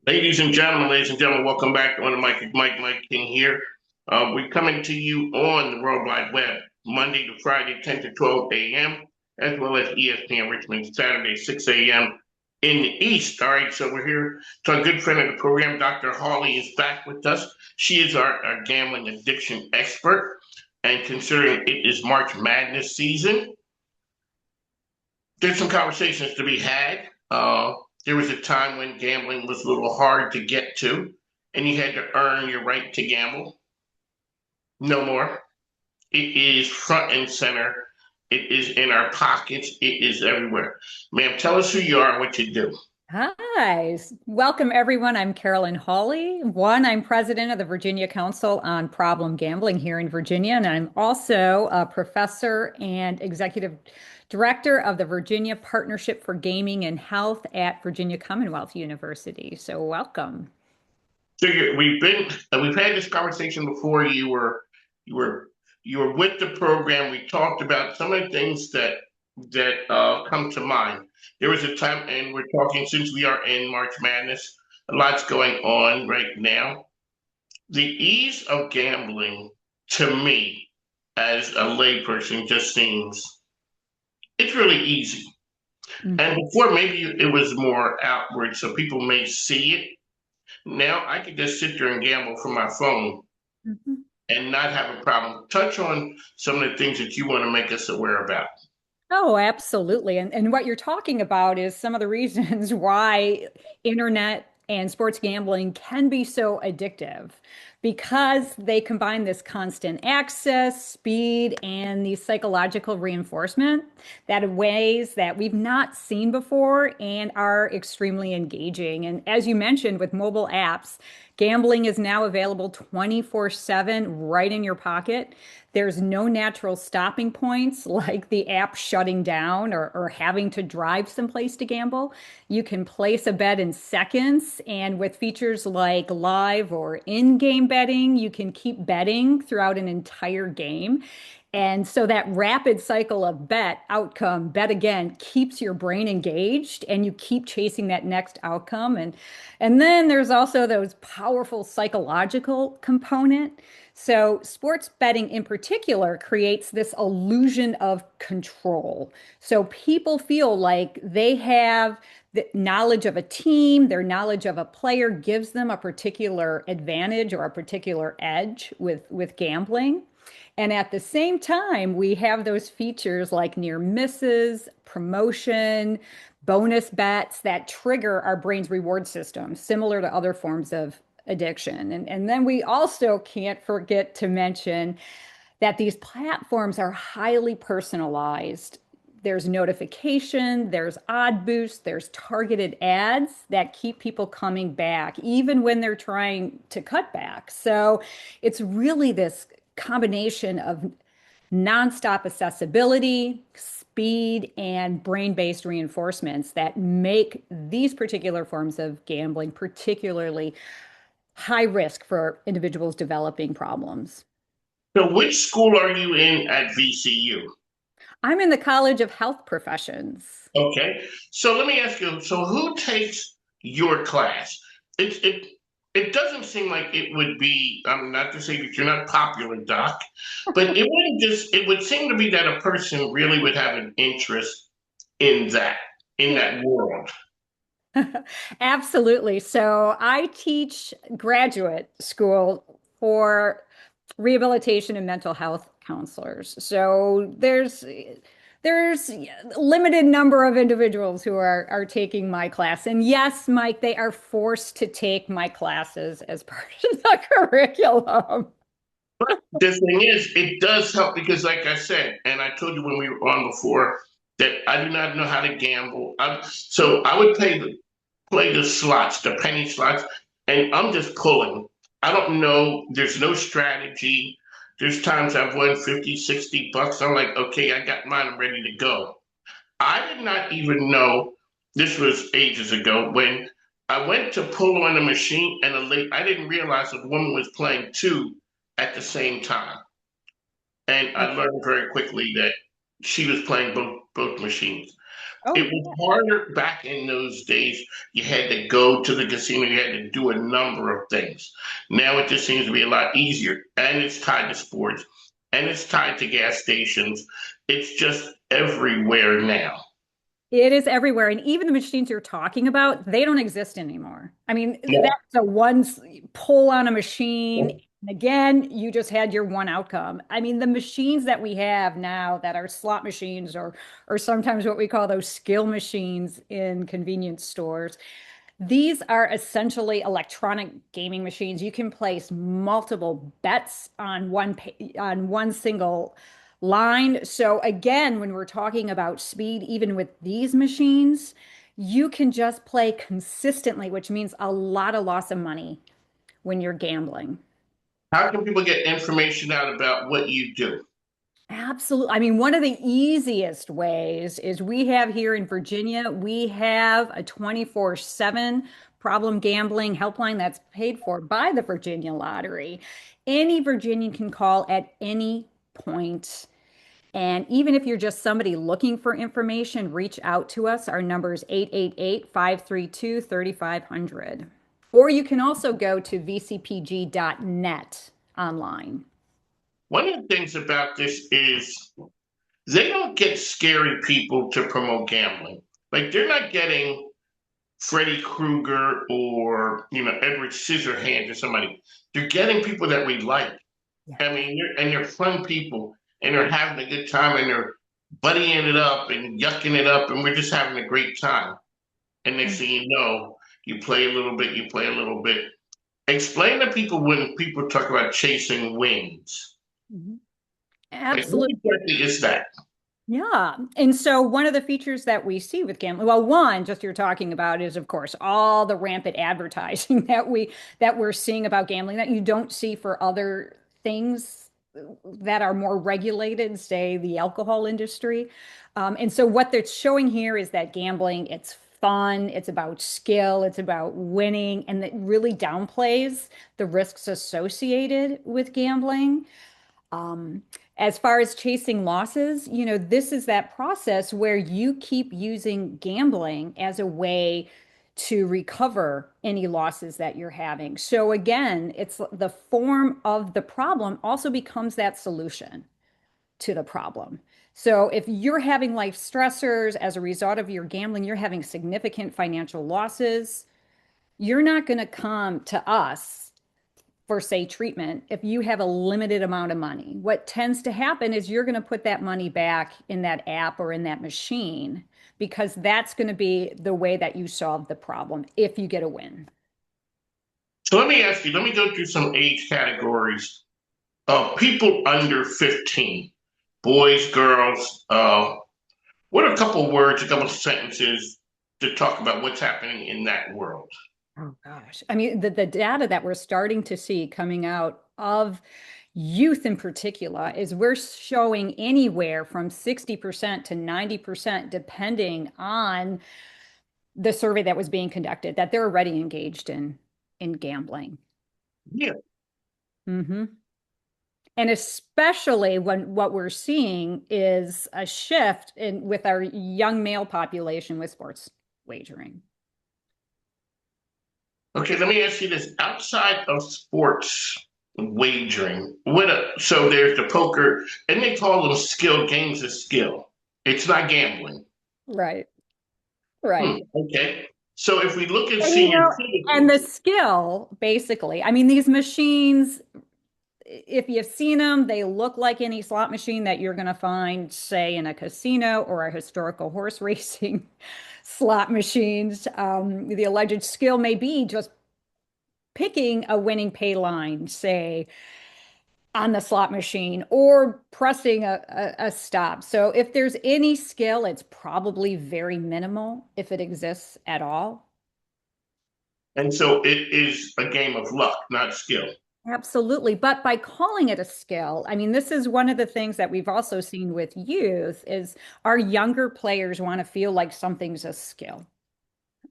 Ladies and gentlemen, welcome back on the Mike King here. We're coming to you on the World Wide Web, Monday to Friday, 10 to 12 a.m., as well as ESPN Richmond, Saturday, 6 a.m. in the East. All right, so we're here. So our good friend of the program, Dr. Hawley, is back with us. She is our gambling addiction expert. And considering it is March Madness season, there's some conversations to be had. There was a time when gambling was a little hard to get to, and you had to earn your right to gamble. No more. It is front and center. It is in our pockets. It is everywhere. Ma'am, tell us who you are and what you do. Hi, welcome everyone. I'm Carolyn Hawley. I'm president of the Virginia Council on Problem Gambling here in Virginia, and I'm also a professor and executive director of the Virginia Partnership for Gaming and Health at Virginia Commonwealth University. So welcome. So we've had this conversation before. You were you were with the program. We talked about some of the things that come to mind. There was a time, and we're talking since we are in March Madness. A lot's going on right now. The ease of gambling, to me, as a layperson, just seems it's really easy. And before, maybe it was more outward, so people may see it. Now I could just sit there and gamble from my phone Mhm. and not have a problem. Touch on some of the things that you want to make us aware about. Oh, absolutely. And what you're talking about is some of the reasons why internet and sports gambling can be so addictive because they combine this constant access, speed, and the psychological reinforcement that in ways that we've not seen before and are extremely engaging. And as you mentioned, with mobile apps, gambling is now available 24/7 right in your pocket. There's no natural stopping points like the app shutting down or having to drive someplace to gamble. You can place a bet in seconds, and with features like live or in-game betting, you can keep betting throughout an entire game. And so that rapid cycle of bet, outcome, bet again keeps your brain engaged and you keep chasing that next outcome. And then there's also those powerful psychological component. So sports betting in particular creates this illusion of control. So people feel like they have the knowledge of a team, their knowledge of a player gives them a particular advantage or a particular edge with gambling. And at the same time, we have those features like near misses, promotion, bonus bets that trigger our brain's reward system, similar to other forms of addiction. And then we also can't forget to mention that these platforms are highly personalized. There's notification, there's odd boost, there's targeted ads that keep people coming back, even when they're trying to cut back. So it's really this combination of nonstop accessibility, speed, and brain-based reinforcements that make these particular forms of gambling particularly high risk for individuals developing problems. So, which school are you in at VCU? I'm in the College of Health Professions. Okay. So let me ask you. So who takes your class? It doesn't seem like it would be. Not to say that you're not popular, Doc, but it wouldn't just. It would seem to be that a person really would have an interest in that world. Absolutely. So I teach graduate school for rehabilitation and mental health counselors. So there's limited number of individuals who are taking my class. And yes, Mike, they are forced to take my classes as part of the curriculum. The thing is, it does help because, like I said, and I told you when we were on before, that I do not know how to gamble. So I would play the slots, the penny slots, and I'm just pulling. I don't know. There's no strategy. There's times I've won 50, $60. I'm like, okay, I got mine. I'm ready to go. I did not even know this was ages ago when I went to pull on the machine and I didn't realize a woman was playing two at the same time. And I learned very quickly that she was playing both machines. Oh, It was harder back in those days. You had to go to the casino, you had to do a number of things. Now it just seems to be a lot easier, and it's tied to sports, and it's tied to gas stations. It's just everywhere now. it is everywhere. And even the machines you're talking about, they don't exist anymore. I mean, Yeah. that's a pull on a machine. And again, you just had your one outcome. I mean, the machines that we have now that are slot machines or sometimes what we call those skill machines in convenience stores, these are essentially electronic gaming machines. You can place multiple bets on one single line. So again, when we're talking about speed, even with these machines, you can just play consistently, which means a lot of loss of money when you're gambling. How can people get information out about what you do? Absolutely. I mean, one of the easiest ways is we have here in Virginia, we have a 24/7 problem gambling helpline that's paid for by the Virginia Lottery. Any Virginian can call at any point. And even if you're just somebody looking for information, reach out to us. Our number is 888-532-3500. Or you can also go to vcpg.net online. One of the things about this is they don't get scary people to promote gambling. Like they're not getting Freddy Krueger or Edward Scissorhands or somebody. They're getting people that we like. I mean, they're fun people, and they're having a good time, and they're buddying it up and yucking it up, and we're just having a great time. And next thing you know, you play a little bit, you play a little bit. Explain to people when people talk about chasing wins. Mhm. Like, what Absolutely. exactly is that? Yeah. And so one of the features that we see with gambling, well, one, just you're talking about is of course all the rampant advertising that we're seeing about gambling that you don't see for other things that are more regulated, say the alcohol industry. And so what they're showing here is that gambling, it's fun, it's about skill, it's about winning, and it really downplays the risks associated with gambling. Um, as far as chasing losses, this is that process where you keep using gambling as a way to recover any losses that you're having. So again, it's the form of the problem also becomes that solution to the problem. So if you're having life stressors as a result of your gambling, you're having significant financial losses, you're not going to come to us for, say, treatment if you have a limited amount of money. What tends to happen is you're going to put that money back in that app or in that machine because that's going to be the way that you solve the problem if you get a win. So let me ask you, let me go through some age categories. People under 15, boys, girls. What are a couple words, a couple sentences to talk about what's happening in that world? Oh gosh. I mean, the data that we're starting to see coming out of youth in particular is we're showing anywhere from 60% to 90%, depending on the survey that was being conducted, that they're already engaged in gambling. Yeah. Hmm. And especially when what we're seeing is a shift in with our young male population with sports wagering. Okay, let me ask you this. Outside of sports wagering, so there's the poker, and they call them skill games of skill. It's not gambling. Right, right. Okay. So if we look at And senior and the citizens, skill, basically, I mean, these machines, if you've seen them, they look like any slot machine that you're going to find, say, in a casino or a historical horse racing slot machines. The alleged skill may be just picking a winning pay line, say, on the slot machine or pressing a stop. So if there's any skill, it's probably very minimal if it exists at all. and so it is a game of luck, not skill. Absolutely. But by calling it a skill, I mean, this is one of the things that we've also seen with youth is our younger players want to feel like something's a skill.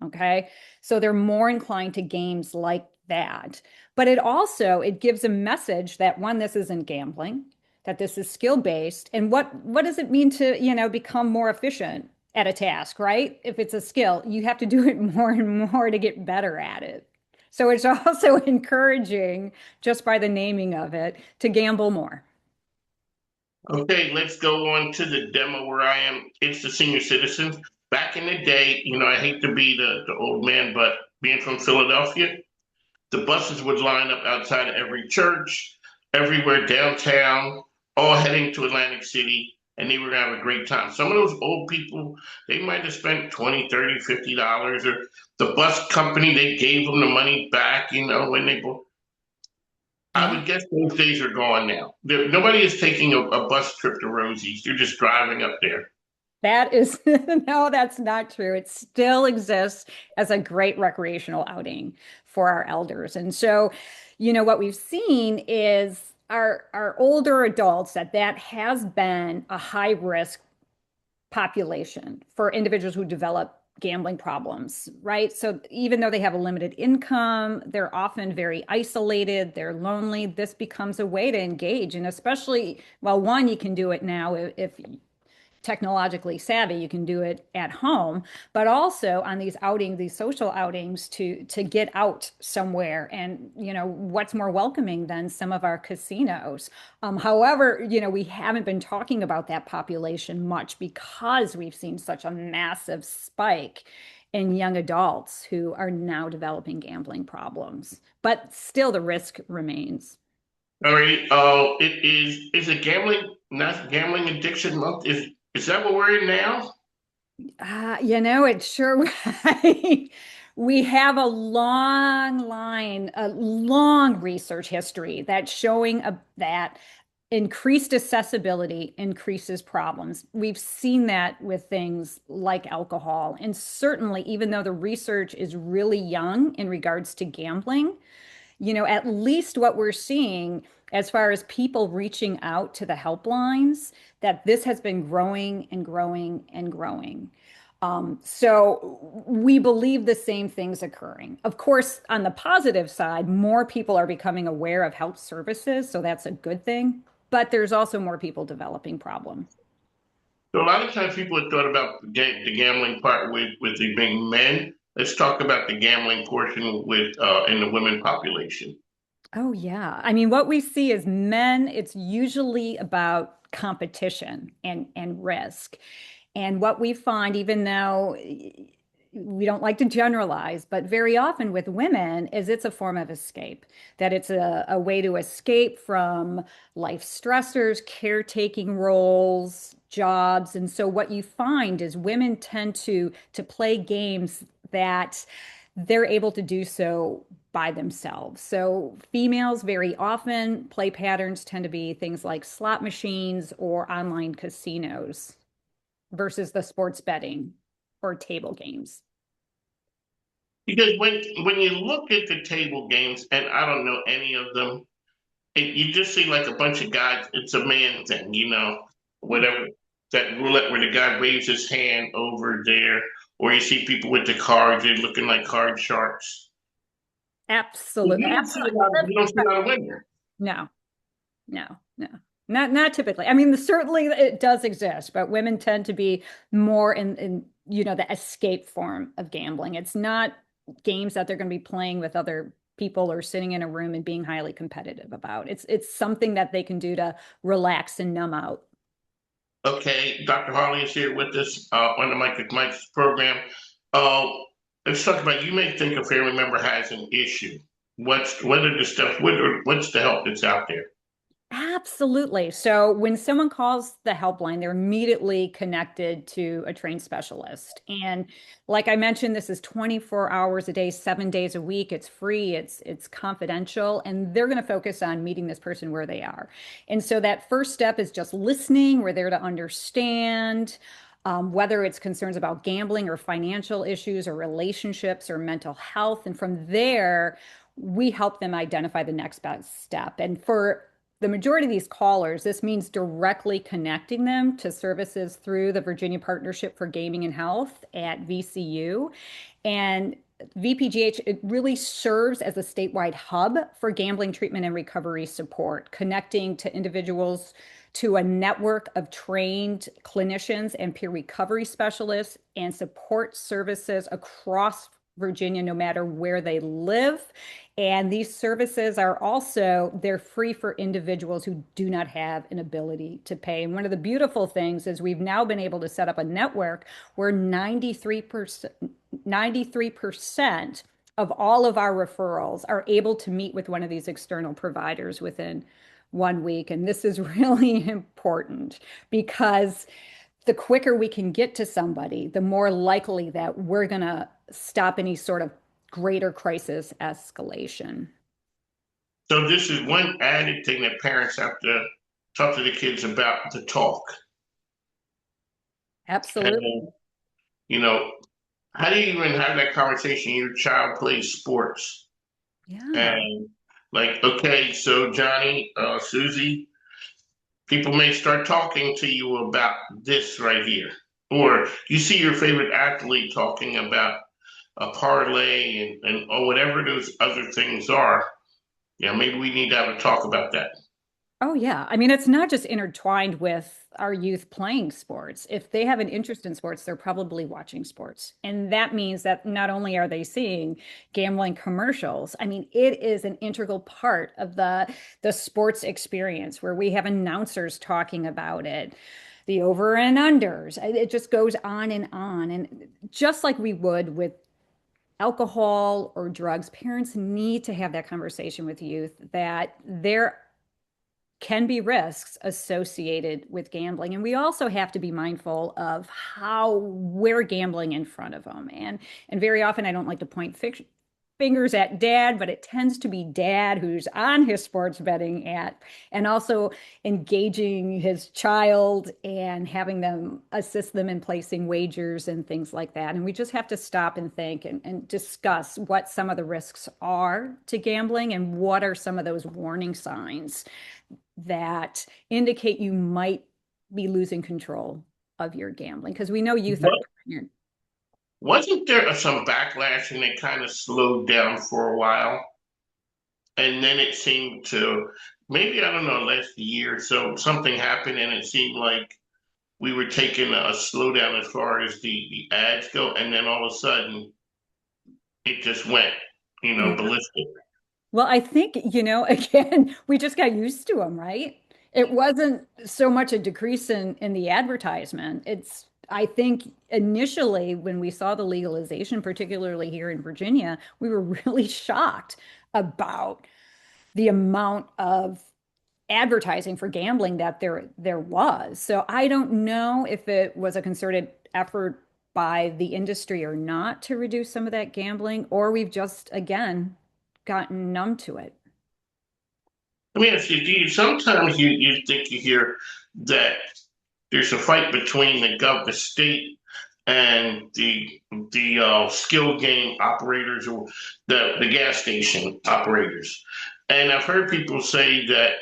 Okay. So they're more inclined to games like that. But it gives a message that one, this isn't gambling, that this is skill based. And what does it mean to, become more efficient at a task, right? If it's a skill, you have to do it more and more to get better at it. So it's also encouraging, just by the naming of it, to gamble more. Okay, let's go on to the demo where I am. It's the senior citizens. Back in the day, I hate to be the old man, but being from Philadelphia, the buses would line up outside of every church, everywhere downtown, all heading to Atlantic City, and they were gonna have a great time. Some of those old people, they might have spent 20, 30, $50, or the bus company, they gave them the money back, when they I Yeah. would guess those days are gone now. Nobody is taking a bus trip to Rosie's. You're just driving up there. That is, no, that's not true. It still exists as a great recreational outing for our elders. And so, what we've seen is our older adults that has been a high risk population for individuals who develop gambling problems, right? So even though they have a limited income, they're often very isolated, they're lonely. This becomes a way to engage. And especially, well, one, you can do it now if technologically savvy, you can do it at home, but also on these outings, these social outings, to get out somewhere. And what's more welcoming than some of our casinos? However, we haven't been talking about that population much because we've seen such a massive spike in young adults who are now developing gambling problems. But still, the risk remains. All right. Is it gambling, not gambling addiction month? Is that what we're in now? It's sure we have a long line, a long research history that's showing that increased accessibility increases problems. We've seen that with things like alcohol. And certainly, even though the research is really young in regards to gambling, at least what we're seeing as far as people reaching out to the helplines, that this has been growing and growing and growing. So we believe the same things occurring. Of course, on the positive side, more people are becoming aware of health services, so that's a good thing. But there's also more people developing problem. So a lot of times people have thought about the gambling part with the being men. Let's talk about the gambling portion with in the women population. Oh, yeah. I mean, what we see is men, it's usually about competition and risk. And what we find, even though we don't like to generalize, but very often with women, is it's a form of escape, that it's a way to escape from life stressors, caretaking roles, jobs. And so what you find is women tend to play games that they're able to do so by themselves. So females very often play patterns tend to be things like slot machines or online casinos versus the sports betting or table games. Because when you look at the table games, and I don't know any of them, you just see like a bunch of guys. It's a man thing, whatever that roulette where the guy waves his hand over there, or you see people with the cards, they're looking like card sharks. Absolutely. You don't see a lot of women. No, no. Not typically. I mean, certainly it does exist, but women tend to be more in the escape form of gambling. It's not games that they're going to be playing with other people or sitting in a room and being highly competitive about. It's something that they can do to relax and numb out. Okay, Dr. Hawley is here with us on the Mike's program. Uh, let's talk about. You may think a family member has an issue. What are the steps? What's the help that's out there? Absolutely. So when someone calls the helpline, they're immediately connected to a trained specialist. And like I mentioned, this is 24 hours a day, 7 days a week. It's free, it's confidential, and they're going to focus on meeting this person where they are. And so that first step is just listening. We're there to understand. Whether it's concerns about gambling or financial issues or relationships or mental health. And from there, we help them identify the next best step. And for the majority of these callers, this means directly connecting them to services through the Virginia Partnership for Gaming and Health at VCU. And VPGH, it really serves as a statewide hub for gambling treatment and recovery support, connecting to individuals to a network of trained clinicians and peer recovery specialists and support services across Virginia, no matter where they live. And these services are also, they're free for individuals who do not have an ability to pay. And one of the beautiful things is we've now been able to set up a network where 93% of all of our referrals are able to meet with one of these external providers within 1 week. And this is really important because the quicker we can get to somebody, the more likely that we're going to stop any sort of greater crisis escalation. So this is one added thing that parents have to talk to the kids about the talk. And, Absolutely. you know, how do you even have that conversation? Your child plays sports. Yeah. And like, okay, so Johnny, Susie, people may start talking to you about this right here. Or you see your favorite athlete talking about a parlay and or whatever those other things are. Yeah, maybe we need to have a talk about that. Oh, yeah. I mean, it's not just intertwined with our youth playing sports. If they have an interest in sports, they're probably watching sports. And that means that not only are they seeing gambling commercials, I mean, it is an integral part of the sports experience where we have announcers talking about it, the over and unders. It just goes on and on. And just like we would with alcohol or drugs, parents need to have that conversation with youth that there can be risks associated with gambling. And we also have to be mindful of how we're gambling in front of them. And very often I don't like to point fingers at dad, but it tends to be dad who's on his sports betting app and also engaging his child and having them assist them in placing wagers and things like that. And we just have to stop and think and discuss what some of the risks are to gambling and what are some of those warning signs that indicate you might be losing control of your gambling because we know youth are What pregnant. wasn't there some backlash and it kind of slowed down for a while? And then it seemed to maybe I don't know, last year or so, something happened and it seemed like we were taking a slowdown as far as the ads go, and then all of a sudden it just went, Yeah. ballistic. Well, I think, again, we just got used to them, right? It wasn't so much a decrease in the advertisement. I think initially when we saw the legalization, particularly here in Virginia, we were really shocked about the amount of advertising for gambling that there was. So I don't know if it was a concerted effort by the industry or not to reduce some of that gambling, or we've just again gotten numb to it. I mean, if sometimes you think you hear that there's a fight between the state and the skill game operators or the gas station operators, and I've heard people say that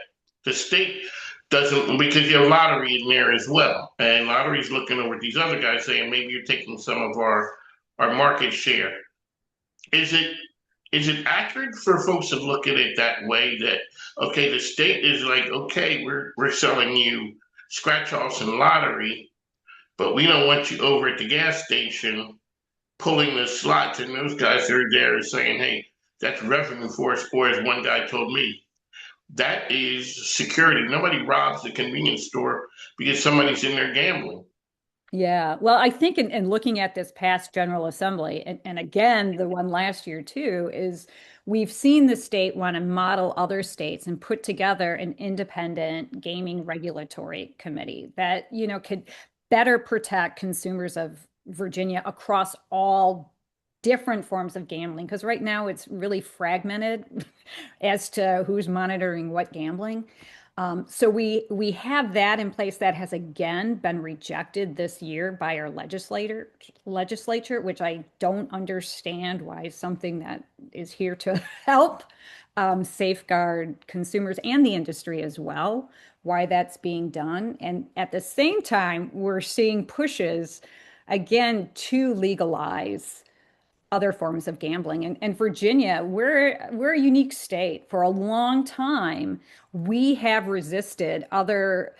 the state doesn't because you have lottery in there as well, and lottery's looking over at these other guys saying maybe you're taking some of our market share. Is it accurate for folks to look at it that way that okay, the state is like, okay, we're selling you scratch offs and lottery, but we don't want you over at the gas station pulling the slots, and those guys are there saying, hey, that's revenue for us, or as one guy told me, that is security. Nobody robs the convenience store because somebody's in there gambling. Yeah, well, I think in looking at this past General Assembly, and again, the one last year too, is we've seen the state want to model other states and put together an independent gaming regulatory committee that, could better protect consumers of Virginia across all different forms of gambling. Because right now it's really fragmented as to who's monitoring what gambling. So we have that in place that has again been rejected this year by our legislature, which I don't understand why something that is here to help safeguard consumers and the industry as well, why that's being done. And at the same time, we're seeing pushes again to legalize other forms of gambling. And Virginia, we're a unique state. For a long time, we have resisted other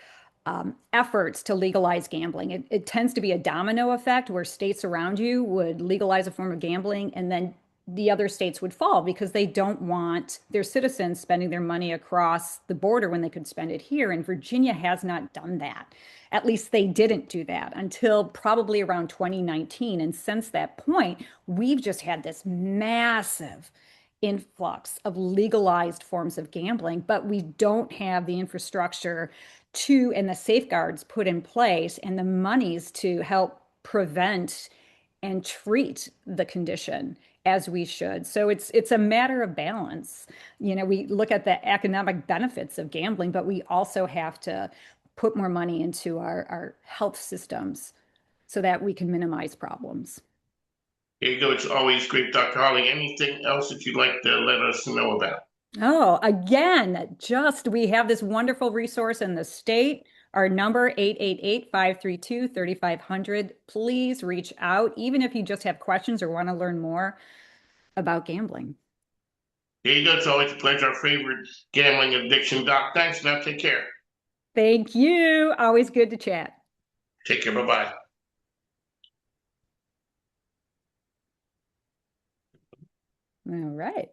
efforts to legalize gambling. It tends to be a domino effect where states around you would legalize a form of gambling and then the other states would fall because they don't want their citizens spending their money across the border when they could spend it here. And Virginia has not done that. At least they didn't do that until probably around 2019. And since that point, we've just had this massive influx of legalized forms of gambling, but we don't have the infrastructure to and the safeguards put in place and the monies to help prevent and treat the condition as we should. So it's a matter of balance. You know, we look at the economic benefits of gambling, but we also have to put more money into our health systems so that we can minimize problems. Here you go. It's always great, Dr. Hawley. Anything else that you'd like to let us know about? Oh, again, just we have this wonderful resource in the state. Our number 888-532-3500. Please reach out, even if you just have questions or want to learn more about gambling. Here you go. It's always a pleasure. Our favorite gambling addiction, Doc. Thanks. Now take care. Thank you. Always good to chat. Take care. Bye bye. All right.